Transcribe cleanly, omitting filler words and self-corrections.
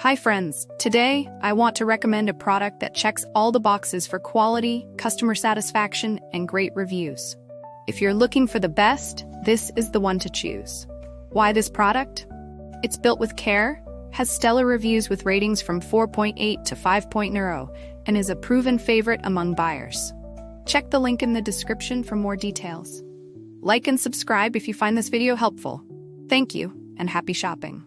Hi friends, today I want to recommend a product that checks all the boxes for quality, customer satisfaction, and great reviews. If you're looking for the best, this is the one to choose. Why this product? It's built with care, has stellar reviews with ratings from 4.8 to 5.0, and is a proven favorite among buyers. Check the link in the description for more details. Like and subscribe if you find this video helpful. Thank you, and happy shopping.